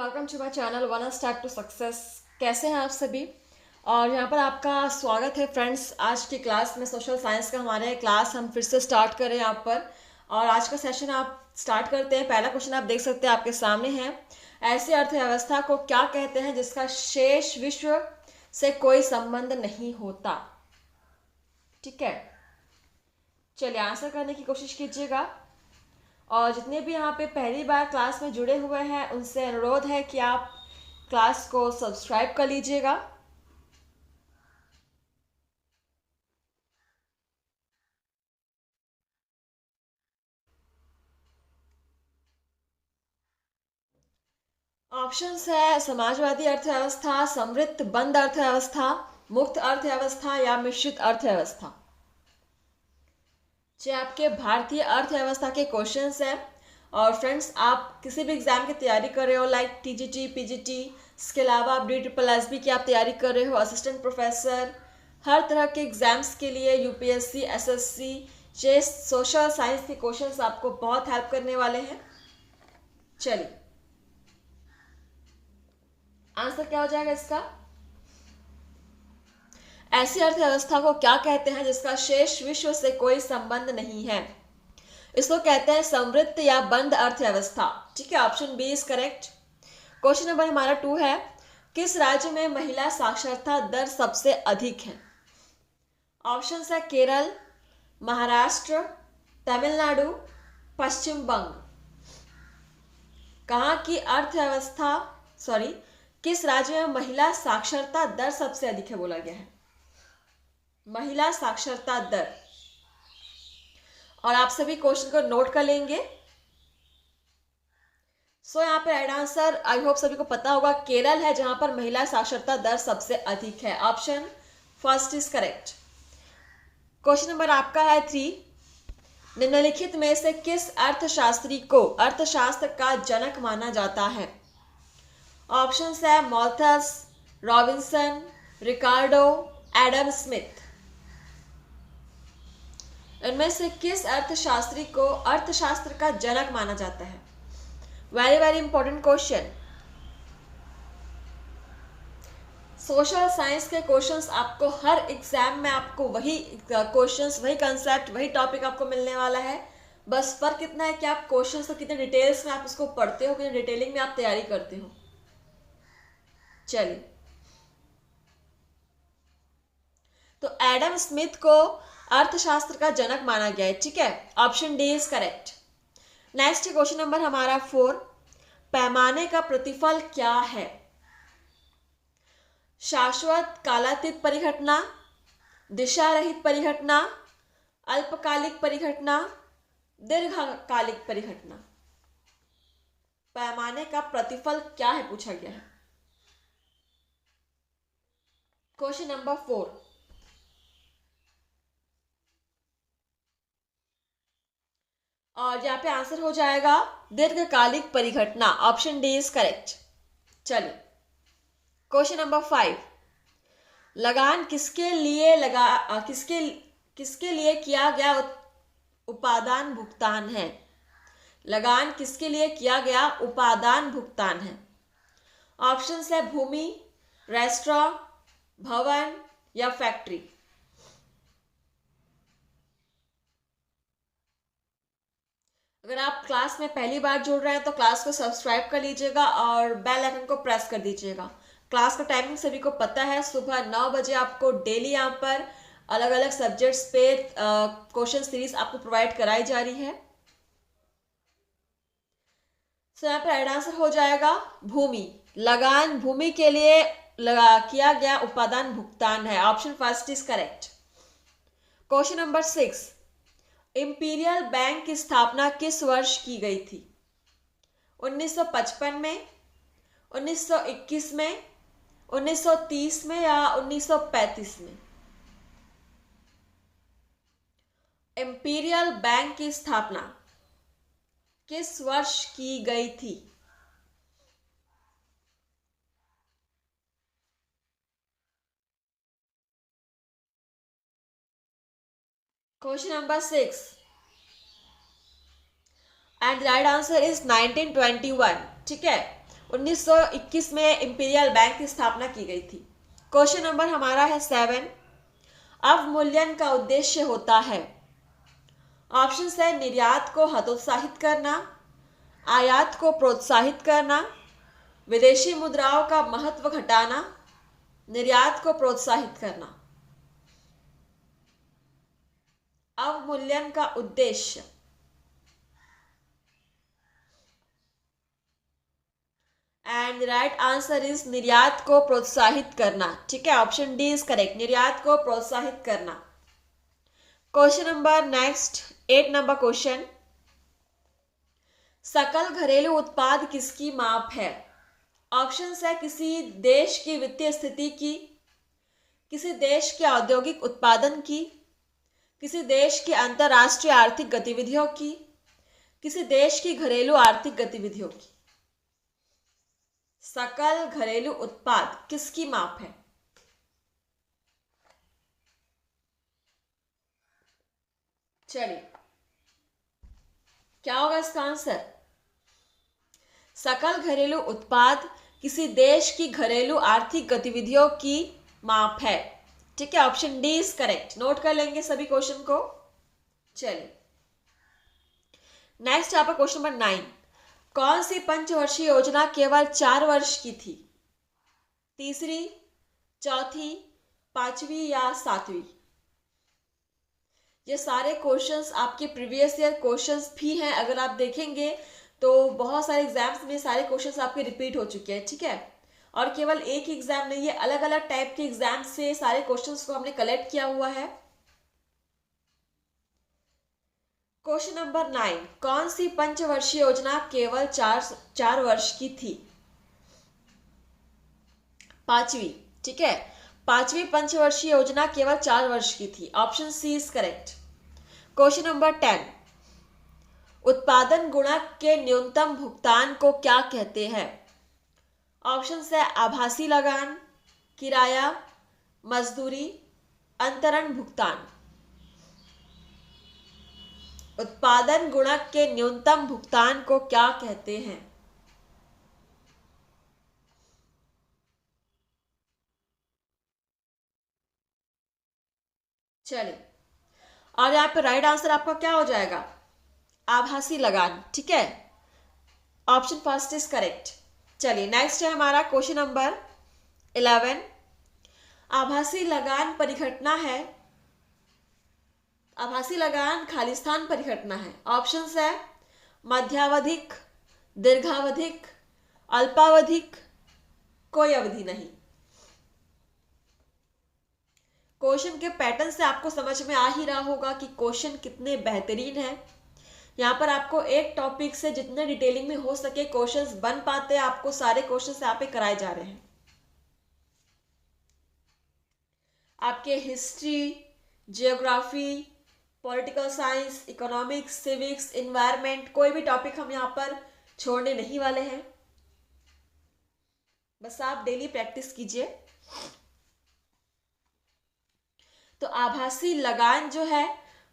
Welcome to my channel one step to success. कैसे हैं आप सभी? और यहाँ पर आपका स्वागत है फ्रेंड्स। आज की क्लास में सोशल साइंस का हमारे क्लास हम फिर से स्टार्ट करें यहाँ पर। और आज का सेशन आप स्टार्ट करते हैं। पहला क्वेश्चन आप देख सकते हैं आपके सामने है, ऐसी अर्थव्यवस्था को क्या कहते हैं जिसका शेष विश्व से कोई संबंध नहीं होता? ठीक है, चलिए आंसर करने की कोशिश कीजिएगा। और जितने भी यहाँ पे पहली बार क्लास में जुड़े हुए हैं उनसे अनुरोध है कि आप क्लास को सब्सक्राइब कर लीजिएगा। ऑप्शंस है समाजवादी अर्थव्यवस्था, समृद्ध बंद अर्थव्यवस्था, मुक्त अर्थव्यवस्था या मिश्रित अर्थव्यवस्था। जो आपके भारतीय अर्थव्यवस्था के क्वेश्चंस हैं। और फ्रेंड्स, आप किसी भी एग्जाम की तैयारी कर रहे हो, लाइक टीजीटी, पीजीटी, इसके अलावा आप DSSB की आप तैयारी कर रहे हो, असिस्टेंट प्रोफेसर, हर तरह के एग्जाम्स के लिए यूपीएससी, एसएससी, ये सोशल साइंस के क्वेश्चंस आपको बहुत हेल्प करने वाले हैं। चलिए आंसर क्या हो जाएगा इसका? ऐसी अर्थव्यवस्था को क्या कहते हैं जिसका शेष विश्व से कोई संबंध नहीं है? इसको कहते हैं समृद्ध या बंद अर्थव्यवस्था। ठीक है, option B is correct. Question number हमारा 2 है, किस राज्य में महिला साक्षरता दर सबसे अधिक है? ऑप्शन है केरल, महाराष्ट्र, तमिलनाडु, पश्चिम बंग। कहाँ की अर्थव्यवस्था किस राज्य में महिला साक्षरता दर सबसे अधिक है बोला गया है? महिला साक्षरता दर। और आप सभी क्वेश्चन को नोट कर लेंगे। यहाँ पे राइट आंसर आई होप सभी को पता होगा, केरल है जहां पर महिला साक्षरता दर सबसे अधिक है। Option first is correct. Question number आपका है 3, निम्नलिखित में से किस अर्थशास्त्री को अर्थशास्त्र का जनक माना जाता है? ऑप्शन है मॉल्थस, रॉबिन्सन, रिकार्डो, एडम स्मिथ। इनमें से किस अर्थशास्त्री को अर्थशास्त्र का जनक माना जाता है? Very very important question. Social science के क्वेश्चंस आपको हर एग्जाम में आपको वही क्वेश्चंस, वही कंसेप्ट, वही टॉपिक आपको मिलने वाला है। बस फर्क इतना है कि आप क्वेश्चंस को कितने डिटेल्स में आप उसको पढ़ते हो, कितने डिटेलिंग में आप तैयारी करते हो। चलिए, तो एडम स्मिथ को अर्थशास्त्र का जनक माना गया है। ठीक है, option D is correct. Next question number हमारा 4, पैमाने का प्रतिफल क्या है? शाश्वत कालातीत परिघटना, दिशा रहित परिघटना, अल्पकालिक परिघटना, दीर्घकालिक परिघटना। पैमाने का प्रतिफल क्या है पूछा गया है। क्वेश्चन नंबर 4, और यहाँ पे आंसर हो जाएगा दीर्घकालिक परिघटना। Option D is correct. चलिए, क्वेश्चन नंबर 5, लगान किसके लिए किया गया उपादान भुगतान है? लगान किसके लिए किया गया उपादान भुगतान है? ऑप्शन है भूमि, रेस्टोरेंट, भवन या फैक्ट्री। अगर आप क्लास में पहली बार जुड़ रहे हैं तो क्लास को सब्सक्राइब कर लीजिएगा और बेल आइकन को प्रेस कर दीजिएगा। क्लास का टाइमिंग सभी को पता है, सुबह 9 बजे आपको डेली यहाँ पर अलग अलग सब्जेक्ट्स पे क्वेश्चन सीरीज आपको प्रोवाइड कराई जा रही है। यहाँ पर राइट आंसर हो जाएगा भूमि। लगान भूमि के लिए किया गया उपादान भुगतान है। Option first is correct. Question number 6, imperial bank की स्थापना किस वर्ष की गई थी? 1955 में, 1921 में, 1930 में या 1935 में? इंपीरियल बैंक की स्थापना किस वर्ष की गई थी? Question number 6 and right answer is 1921। ठीक है, 1921 में इंपीरियल बैंक की स्थापना की गई थी। क्वेश्चन नंबर हमारा है 7। अवमूल्यन का उद्देश्य होता है। ऑप्शन है निर्यात को हतोत्साहित करना, आयात को प्रोत्साहित करना, विदेशी मुद्राओं का महत्व घटाना, निर्यात को प्रोत्साहित करना। अवमूल्यन का उद्देश्य, एंड राइट आंसर इज निर्यात को प्रोत्साहित करना। ठीक है, ऑप्शन डी इज करेक्ट, निर्यात को प्रोत्साहित करना। Question number next 8 number question, सकल घरेलू उत्पाद किसकी माप है? ऑप्शन है किसी देश की वित्तीय स्थिति की, किसी देश के औद्योगिक उत्पादन की, किसी देश की अंतरराष्ट्रीय आर्थिक गतिविधियों की, किसी देश की घरेलू आर्थिक गतिविधियों की। सकल घरेलू उत्पाद किसकी माप है? चलिए, क्या होगा इसका आंसर? सकल घरेलू उत्पाद किसी देश की घरेलू आर्थिक गतिविधियों की माप है। ठीक है, option D is correct. Note कर लेंगे सभी क्वेश्चन को। चलिए, नेक्स्ट यहाँ पर क्वेश्चन नंबर 9, कौन सी पंचवर्षीय योजना केवल 4 वर्ष की थी? तीसरी, चौथी, 5वीं या 7वीं? ये सारे क्वेश्चंस आपके प्रीवियस ईयर क्वेश्चंस भी हैं। अगर आप देखेंगे तो बहुत सारे एग्जाम्स में सारे क्वेश्चंस आपके रिपीट हो चुके हैं। ठीक है, और केवल एक ही एग्जाम नहीं है, अलग अलग टाइप के एग्जाम से सारे क्वेश्चंस को हमने कलेक्ट किया हुआ है। क्वेश्चन नंबर 9, कौन सी पंचवर्षीय योजना केवल 4 वर्ष की थी? 5वीं। ठीक है, 5वीं पंचवर्षीय योजना केवल 4 वर्ष की थी। Option C is correct. Question number 10, उत्पादन गुणक के न्यूनतम भुगतान को क्या कहते हैं? ऑप्शन है आभासी लगान, किराया, मजदूरी, अंतरण भुगतान। उत्पादन गुणक के न्यूनतम भुगतान को क्या कहते हैं? चलिए, और यहाँ पे राइट आंसर आपका क्या हो जाएगा? आभासी लगान। ठीक है, ऑप्शन फर्स्ट इज करेक्ट। चलिए, नेक्स्ट है हमारा क्वेश्चन नंबर 11, आभासी लगान परिघटना है, आभासी लगान खालिस्तान परिघटना है। ऑप्शंस है मध्यावधिक, दीर्घावधिक, अल्पावधिक, कोई अवधि नहीं। क्वेश्चन के पैटर्न से आपको समझ में आ ही रहा होगा कि क्वेश्चन कितने बेहतरीन है। यहाँ पर आपको एक टॉपिक से जितने डिटेलिंग में हो सके क्वेश्चंस बन पाते हैं, आपको सारे क्वेश्चंस यहाँ पे कराए जा रहे हैं। आपके history, geography, political science, economics, civics, environment, कोई भी टॉपिक हम यहाँ पर छोड़ने नहीं वाले हैं। बस आप डेली प्रैक्टिस कीजिए। तो आभासी लगान जो है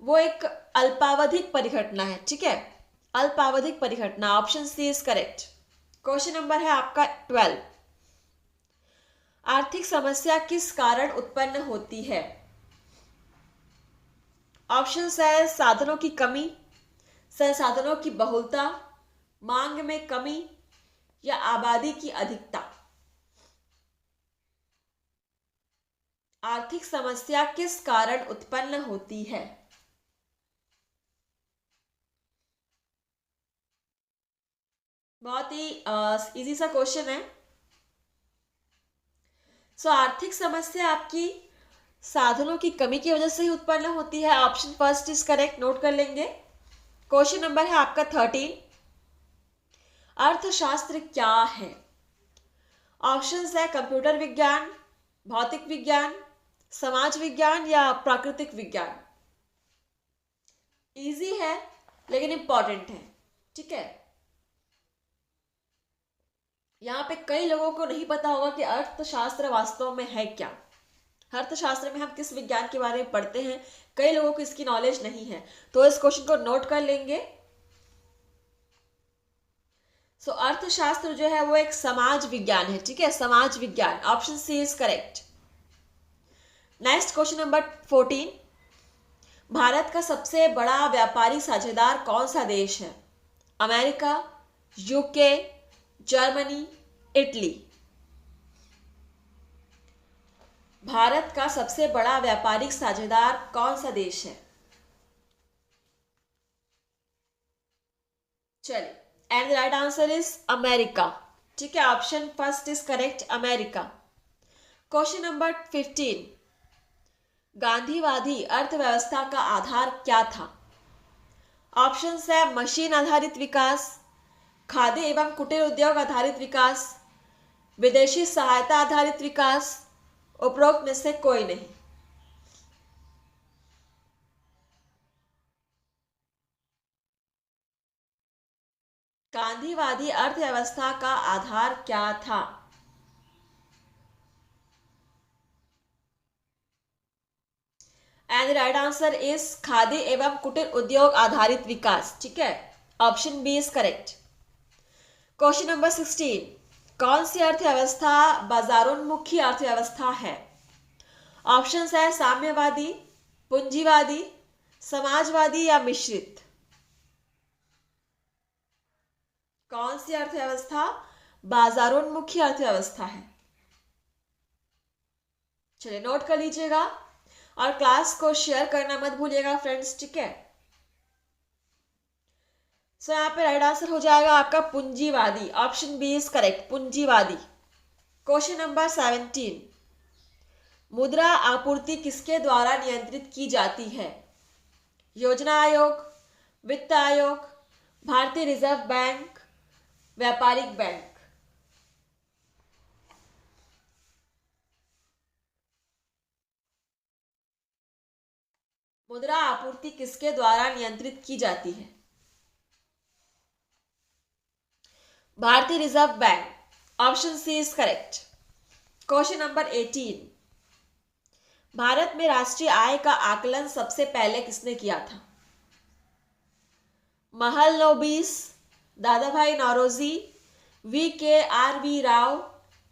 वो एक अल्पावधिक परिघटना है। ठीक है, अल्पावधिक परिघटना, option C is correct. Question number है आपका 12, आर्थिक समस्या किस कारण उत्पन्न होती है? ऑप्शन है साधनों की कमी, संसाधनों की बहुलता, मांग में कमी, या आबादी की अधिकता। आर्थिक समस्या किस कारण उत्पन्न होती है? बहुत ही इजी सा क्वेश्चन है। सो आर्थिक समस्या आपकी साधनों की कमी की वजह से ही उत्पन्न होती है। Option first is correct. Note कर लेंगे। क्वेश्चन नंबर है आपका 13, अर्थशास्त्र क्या है? ऑप्शंस है कंप्यूटर विज्ञान, भौतिक विज्ञान, समाज विज्ञान, या प्राकृतिक विज्ञान। इजी है लेकिन इंपॉर्टेंट है। ठीक है, यहाँ पे कई लोगों को नहीं पता होगा कि अर्थशास्त्र वास्तव में है क्या। अर्थशास्त्र में हम किस विज्ञान के बारे में पढ़ते हैं, कई लोगों को इसकी नॉलेज नहीं है। तो इस क्वेश्चन को नोट कर लेंगे। सो अर्थशास्त्र जो है वो एक समाज विज्ञान है, ठीक है, समाज विज्ञान। Option C is correct. Next question number 14, Bharat का सबसे बड़ा व्यापारी साझेदार कौन सा देश है? America, UK, Germany, Italy. Bharat का सबसे बड़ा व्यापारिक साझेदार कौन सा देश है? चलिए, and the right answer is America, ठीक है, option first is correct, America. Question number 15, गांधीवादी अर्थव्यवस्था का आधार क्या था? ऑप्शन है मशीन आधारित विकास, खाद्य एवं कुटीर उद्योग आधारित विकास, विदेशी सहायता आधारित विकास, उपरोक्त में से कोई नहीं। गांधीवादी अर्थव्यवस्था का आधार क्या था? And the right answer is खाद्य एवं कुटीर उद्योग आधारित विकास, ठीक है, option B is correct. Question number 16, कौन सी अर्थव्यवस्था बाजारोन्मुखी अर्थव्यवस्था है? ऑप्शंस है साम्यवादी, पूंजीवादी, समाजवादी या मिश्रित। कौन सी अर्थव्यवस्था बाजारोन्मुखी अर्थव्यवस्था है? चलिए नोट कर लीजिएगा और क्लास को शेयर करना मत भूलिएगा फ्रेंड्स, ठीक है। सो यहाँ पे राइट आंसर हो जाएगा आपका पूंजीवादी, ऑप्शन बी इज करेक्ट, पूंजीवादी। क्वेश्चन नंबर 17, मुद्रा आपूर्ति किसके द्वारा नियंत्रित की जाती है? योजना आयोग, वित्त आयोग, भारतीय रिजर्व बैंक, व्यापारिक बैंक। मुद्रा आपूर्ति किसके द्वारा नियंत्रित की जाती है? भारतीय Reserve Bank, option C is correct. Question number 18, Bharat में राष्ट्रीय आय का आकलन सबसे पहले किसने किया था? महलनोबिस, दादा भाई Naoroji, VKRV Rao,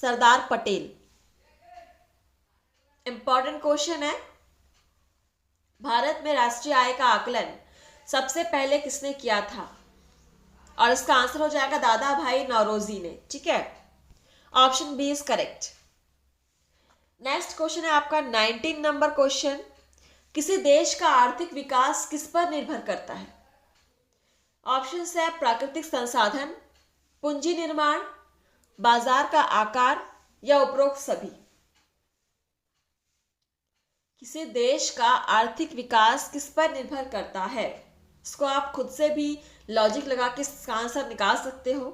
Sardar Patel. Important question है, भारत में राष्ट्रीय आय का आकलन सबसे पहले किसने किया था? और इसका आंसर हो जाएगा दादा भाई नौरोजी ने, ठीक है, option B is correct. Next question है आपका 19 नंबर क्वेश्चन, किसी देश का आर्थिक विकास किस पर निर्भर करता है? ऑप्शन है प्राकृतिक संसाधन, पूंजी निर्माण, बाजार का आकार या उपरोक्त सभी। किसी देश का आर्थिक विकास किस पर निर्भर करता है? इसको आप खुद से भी लॉजिक लगा के इसका आंसर निकाल सकते हो।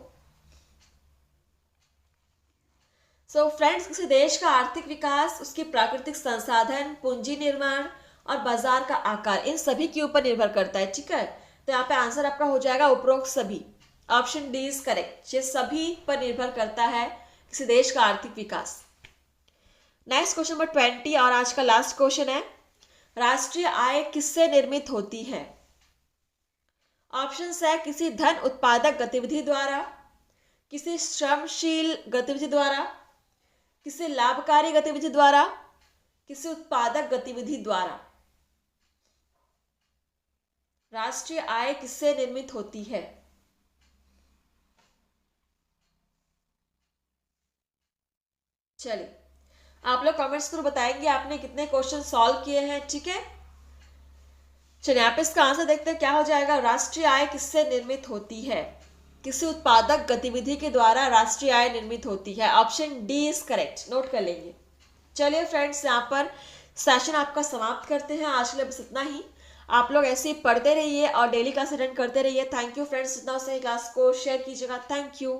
सो फ्रेंड्स, किसी देश का आर्थिक विकास उसकी प्राकृतिक संसाधन, पूंजी निर्माण और बाजार का आकार, इन सभी के ऊपर निर्भर करता है, ठीक है। तो यहाँ पे आंसर आपका हो जाएगा उपरोक्त सभी, ऑप्शन डी इज करेक्ट। ये सभी पर निर्भर करता है किसी देश का आर्थिक विकास। नेक्स्ट क्वेश्चन नंबर 20 और आज का लास्ट क्वेश्चन है, राष्ट्रीय आय किससे निर्मित होती है? ऑप्शन है किसी धन उत्पादक गतिविधि द्वारा, किसी श्रमशील गतिविधि द्वारा, किसी लाभकारी गतिविधि द्वारा, किसी उत्पादक गतिविधि द्वारा। राष्ट्रीय आय किससे निर्मित होती है? चलिए आप लोग कमेंट्स थ्रू बताएंगे आपने कितने क्वेश्चन सॉल्व किए हैं, ठीक है। चलिए आप इसका आंसर देखते हैं क्या हो जाएगा। राष्ट्रीय आय किससे निर्मित होती है? किसी उत्पादक गतिविधि के द्वारा राष्ट्रीय आय निर्मित होती है, option D is correct, note कर लेंगे। चलिए फ्रेंड्स, यहाँ पर सेशन आपका समाप्त करते हैं। आज के लिए बस इतना ही। आप लोग ऐसे ही पढ़ते रहिए और डेली क्लास अटेंड करते रहिए। थैंक यू फ्रेंड्स, इतना से क्लास को शेयर कीजिएगा। Thank you.